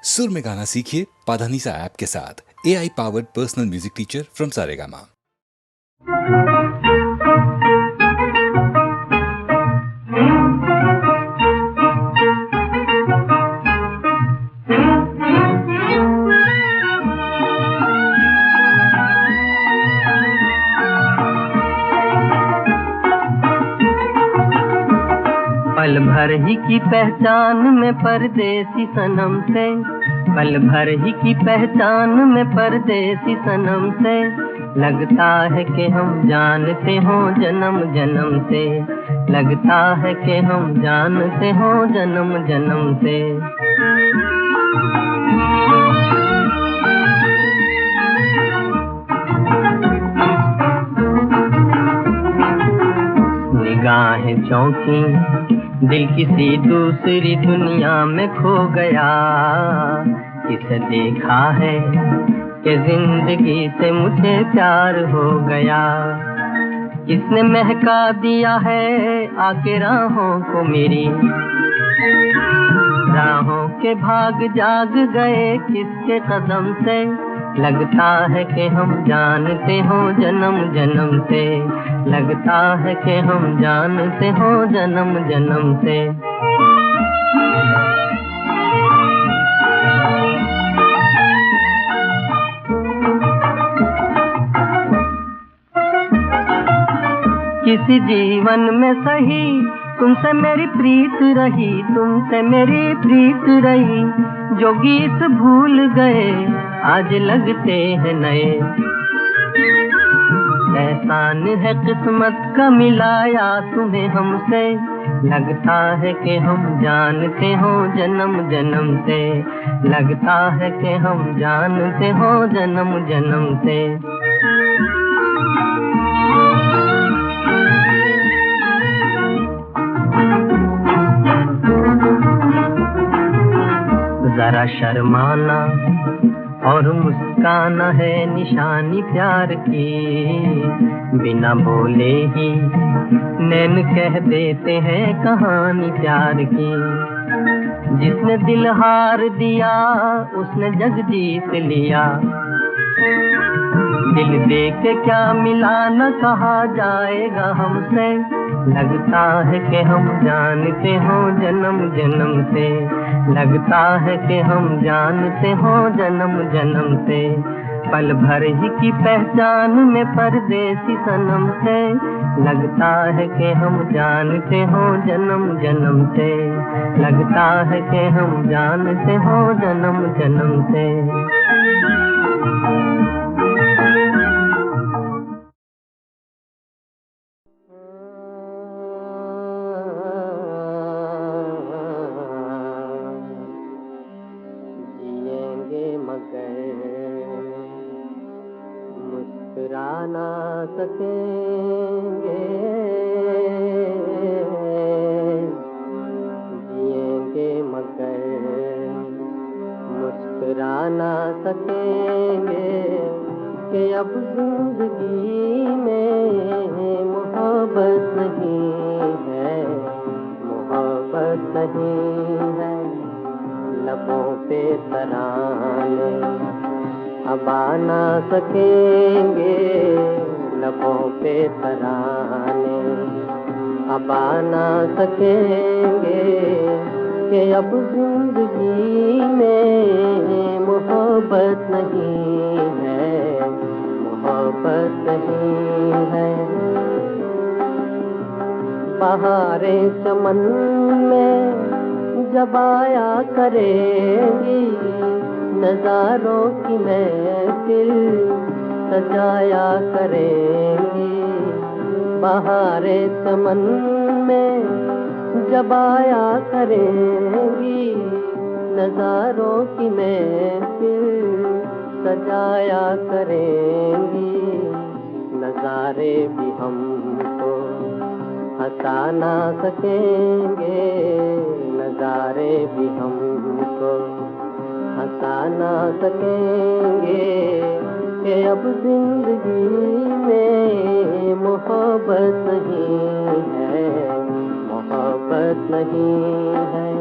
सुर में गाना सीखिए पाधानीसा ऐप के साथ। AI powered personal music teacher from Saregama. पल भर ही की पहचान में परदेसी सनम से, पल भर ही की पहचान में परदेसी सनम से, लगता है कि हम जानते हो जन्म जन्म से, लगता है कि हम जानते हो जन्म जन्म से। निगाहें चौंकी, दिल किसी दूसरी दुनिया में खो गया। किसे देखा है कि जिंदगी से मुझे प्यार हो गया। किसने महका दिया है आके राहों को मेरी, राहों के भाग जाग गए किसके कदम से। लगता है कि हम जानते हो जन्म जन्म से, लगता है कि हम जानते हो जन्म जन्म से। किसी जीवन में सही तुमसे मेरी प्रीत रही, तुमसे मेरी प्रीत रही। जो गीत भूल गए आज लगते हैं नए। एहसान है किस्मत का मिलाया तुम्हें हमसे, लगता है कि हम जानते हो जन्म जन्म से, लगता है कि हम जानते हो जन्म जन्म से। जरा शर्माना और मुस्काना है निशानी प्यार की, बिना बोले ही नैन कह देते हैं कहानी प्यार की। जिसने दिल हार दिया उसने जग जीत लिया, दिल दे के क्या मिला न कहा जाएगा हमसे। लगता है कि हम जानते हो जन्म जन्म से, लगता है कि हम जानते हो जन्म जन्म से। पल भर ही की पहचान में परदेसी सनम से, लगता है कि हम जानते हो जन्म जन्म से, लगता है कि हम जानते हो जन्म जन्म से। मुस्कुरा ना सकेंगे, जिएंगे मगर मुस्कुरा ना सकेंगे। कि अब जिंदगी में मोहब्बत नहीं है, मोहब्बत नहीं है। लबों पे तराने अब आ ना सकेंगे, लबों पे तराने अब आ ना सकेंगे। कि अब जिंदगी में मोहब्बत नहीं है, मोहब्बत नहीं है। बहारे चमन में जब आया करेंगी, नजारों की महफिल सजाया करेंगी। बहारे चमन में जब आया करेंगी, नजारों की महफिल सजाया करेंगी। नजारे भी हमको हंसा ना सकेंगे, नजारे भी हमको हंसा ना सकेंगे। कि अब जिंदगी में मोहब्बत नहीं है, मोहब्बत नहीं है।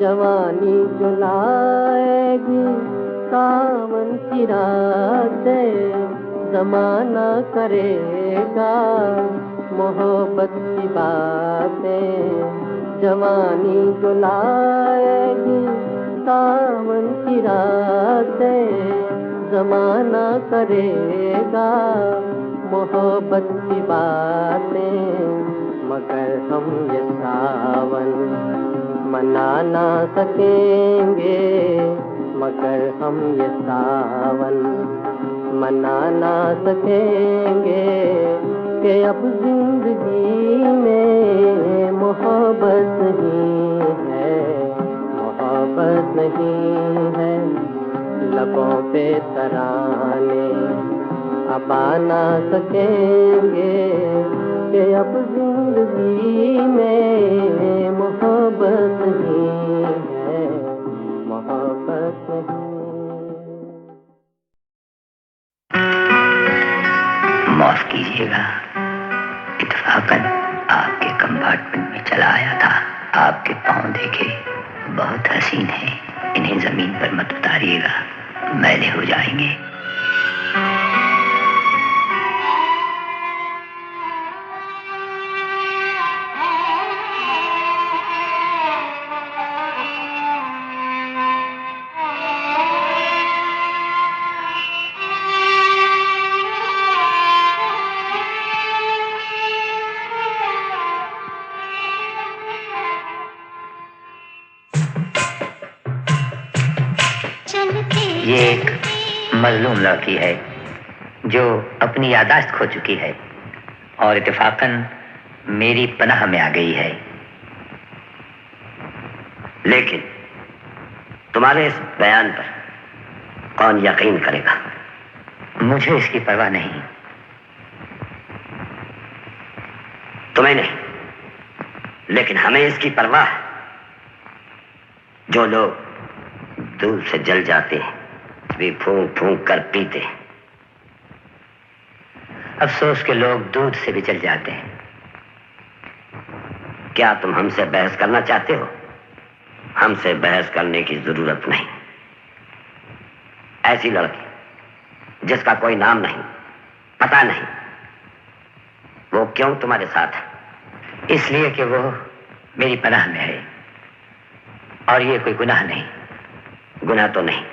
जवानी जो लाएगी सावन की रातें, जमाना करेगा मोहब्बत की बातें। जवानी जो लाएगी सावन की रातें, जमाना करेगा मोहब्बत की बातें। मगर हम ये सावन मना ना सकेंगे, मगर हम ये सावन मना ना सकेंगे कि अब जिंदगी में मोहब्बत नहीं है, मोहब्बत नहीं है। लबों पे तराने अब आ ना सकेंगे कि अब जिंदगी में मोहब्बत नहीं है, मोहब्बत नहीं। माफ कीजिएगा, इत्तेफाकन आपके कंपार्टमेंट में चला आया था। आपके पाँव देखे बहुत हसीन हैं, इन्हें जमीन पर मत उतारिएगा, मैले हो जाएंगे। ये एक मजलूम लड़की है जो अपनी यादाश्त खो चुकी है और इत्तेफाकन मेरी पनाह में आ गई है। लेकिन तुम्हारे इस बयान पर कौन यकीन करेगा? मुझे इसकी परवाह नहीं। तुम्हें नहीं, लेकिन हमें इसकी परवाह है। जो लोग दूध से जल जाते हैं भी फूंक फूंक कर पीते हैं। अफसोस के लोग दूध से भी जल जाते हैं। क्या तुम हमसे बहस करना चाहते हो? हमसे बहस करने की जरूरत नहीं। ऐसी लड़की जिसका कोई नाम नहीं, पता नहीं, वो क्यों तुम्हारे साथ है? इसलिए कि वो मेरी पनाह में है और ये कोई गुनाह नहीं। गुनाह तो नहीं,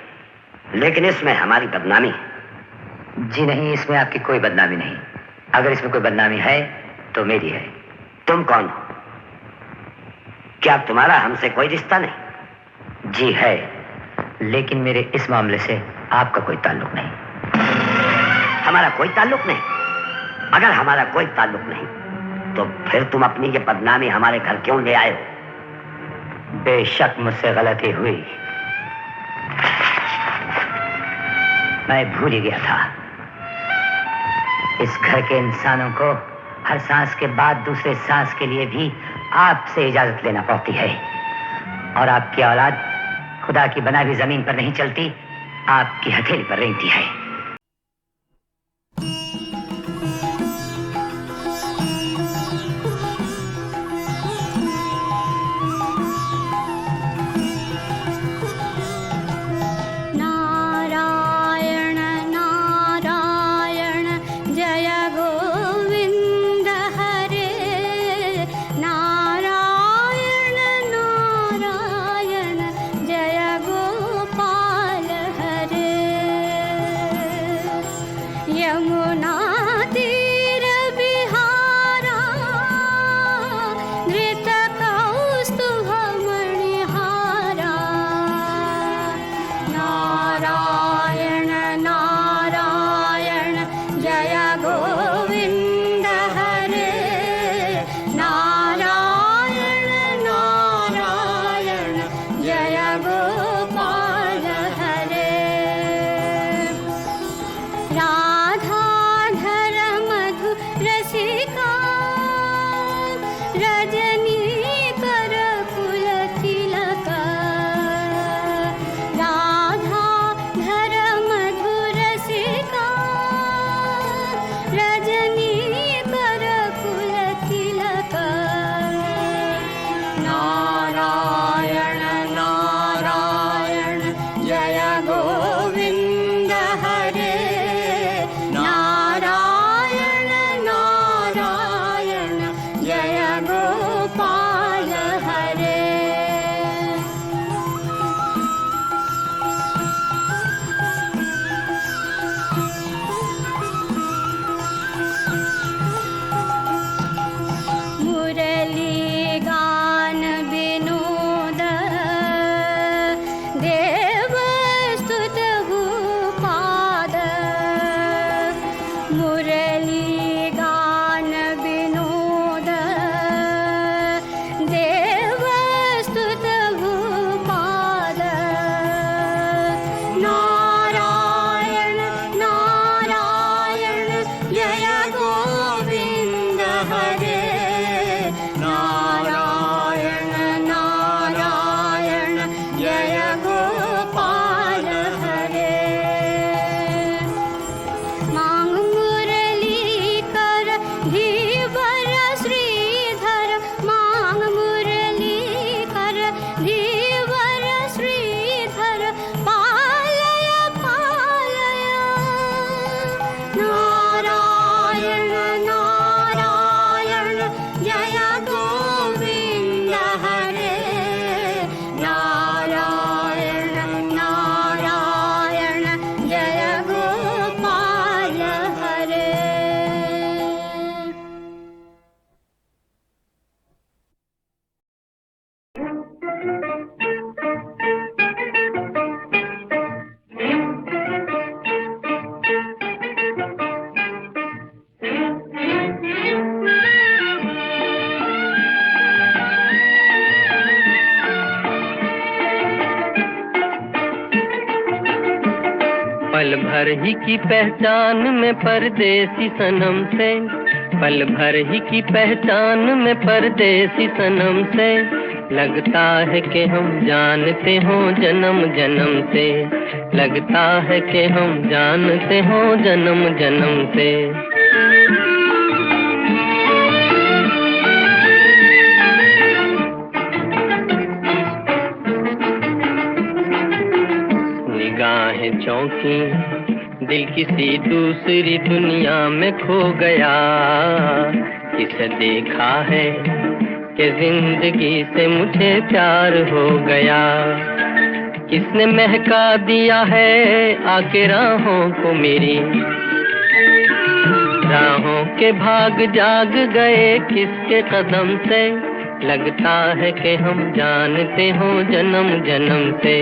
लेकिन इसमें हमारी बदनामी है। जी नहीं, इसमें आपकी कोई बदनामी नहीं। अगर इसमें कोई बदनामी है तो मेरी है। तुम कौन हो? क्या तुम्हारा हमसे कोई रिश्ता नहीं? जी है, लेकिन मेरे इस मामले से आपका कोई ताल्लुक नहीं। हमारा कोई ताल्लुक नहीं? अगर हमारा कोई ताल्लुक नहीं तो फिर तुम अपनी ये बदनामी हमारे घर क्यों ले आए हो? बेशक मुझसे गलती हुई, मैं भूल ही गया था। इस घर के इंसानों को हर सांस के बाद दूसरे सांस के लिए भी आपसे इजाजत लेना पड़ती है, और आपकी औलाद खुदा की बनाई हुई जमीन पर नहीं चलती, आपकी हथेली पर रेंगती है। पल भर ही की पहचान में परदेसी सनम से, पल भर ही की पहचान में परदेसी सनम से, लगता है कि हम जानते हो जन्म जन्म से, लगता है कि हम जानते हो जन्म जन्म से। निगाहें चौंकी दिल किसी दूसरी दुनिया में खो गया, किसे देखा है कि जिंदगी से मुझे प्यार हो गया, किसने महका दिया है आके राहों को मेरी, राहों के भाग जाग गए किसके कदम से, लगता है कि हम जानते हो जन्म जन्म से,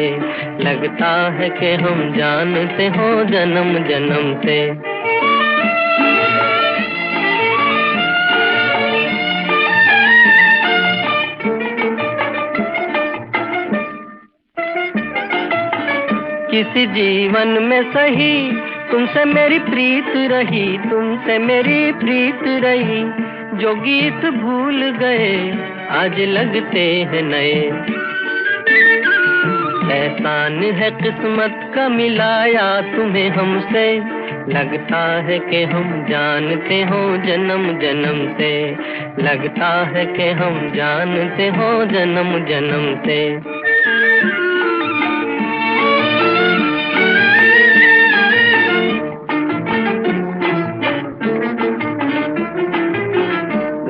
लगता है कि हम जानते हो जन्म जन्म से। किसी जीवन में सही तुमसे मेरी प्रीत रही, तुमसे मेरी प्रीत रही, जो गीत भूल गए आज लगते हैं नए, एहसान है किस्मत का मिलाया तुम्हें हमसे, लगता है कि हम जानते हो जन्म जन्म से, लगता है कि हम जानते हो जन्म जन्म से।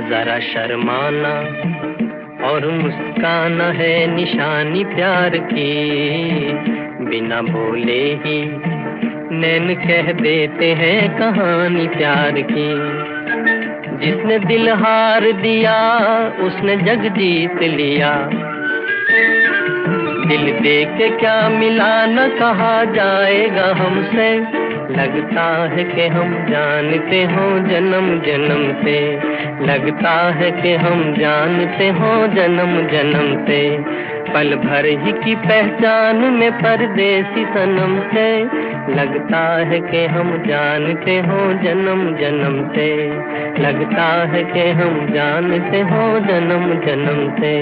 जरा शर्माना और मुस्काना है निशानी प्यार की, बिना बोले ही नैन कह देते हैं कहानी प्यार की, जिसने दिल हार दिया उसने जग जीत लिया, दिल दे के क्या मिला न कहा जाएगा हमसे, लगता है कि हम जानते हो जन्म जन्म से, लगता है कि हम जानते हो जन्म जन्म से, पल भर ही की पहचान में परदेसी सनम से, लगता है कि हम जानते हो जन्म जन्म से, लगता है कि हम जानते हो जन्म जन्म से।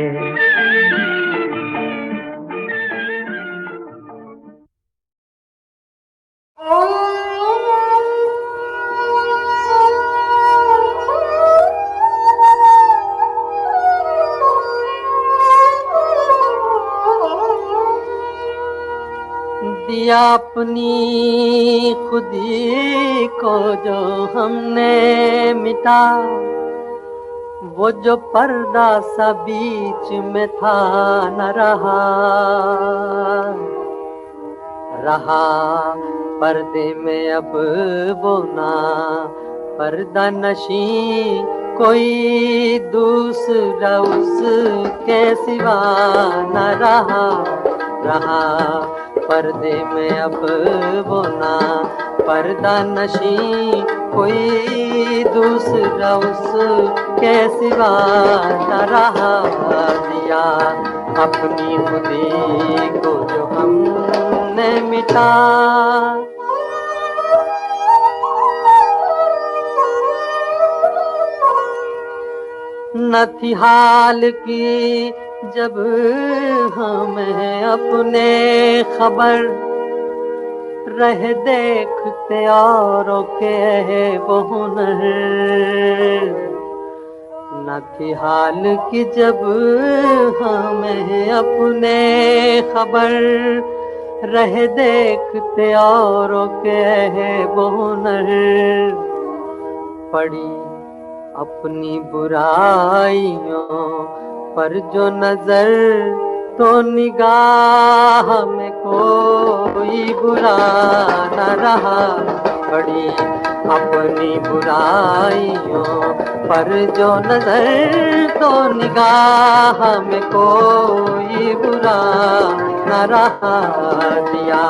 दिया अपनी खुदी को जो हमने मिटा, वो जो पर्दा सा बीच में था न रहा, रहा पर्दे में अब वो ना पर्दा नशी, कोई दूसरा उसके सिवा न रहा, रहा पर्दे में अब वो ना पर्दा नशी, कोई दूसरा उसके सिवा न रहा, दिया अपनी खुदी को जो हमने मिटा। न थी हाल की जब हमें अपने खबर, रह देखते औरों के वो हुनर, न थी हाल की जब हमें अपने खबर, रह देखते औरों के वो हुनर, पड़ी अपनी बुराइयों पर जो नजर, तो निगाह में कोई बुरा न रहा, पड़ी अपनी बुराइयों पर जो नजर, तो निगाह में कोई बुरा न रहा, दिया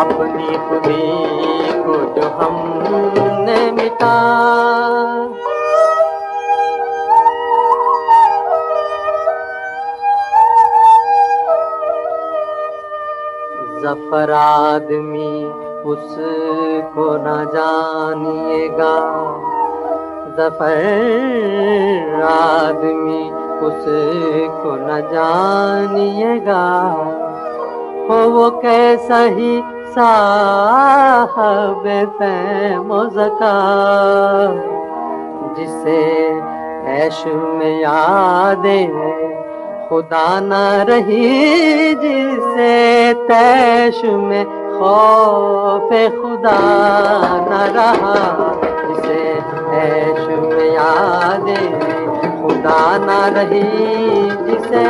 अपनी खुदी को जो हमने मिटा। जफर आदमी उसको न जानिएगा, ज़फ़र आदमी उसको न जानिएगा। हो वो कैसा ही साहब तैमो ज़का, जिसे ऐश में यादें खुदा न रही, जिसे तैश में खौफ खुदा न रहा, जिसे ऐश में यादें खुदा न रही, जिसे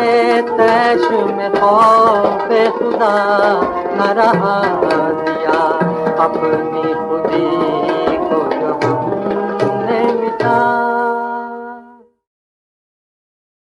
तैश में खौफ खुदा न रहा। दिया अपनी खुदी को जो हमने मिटा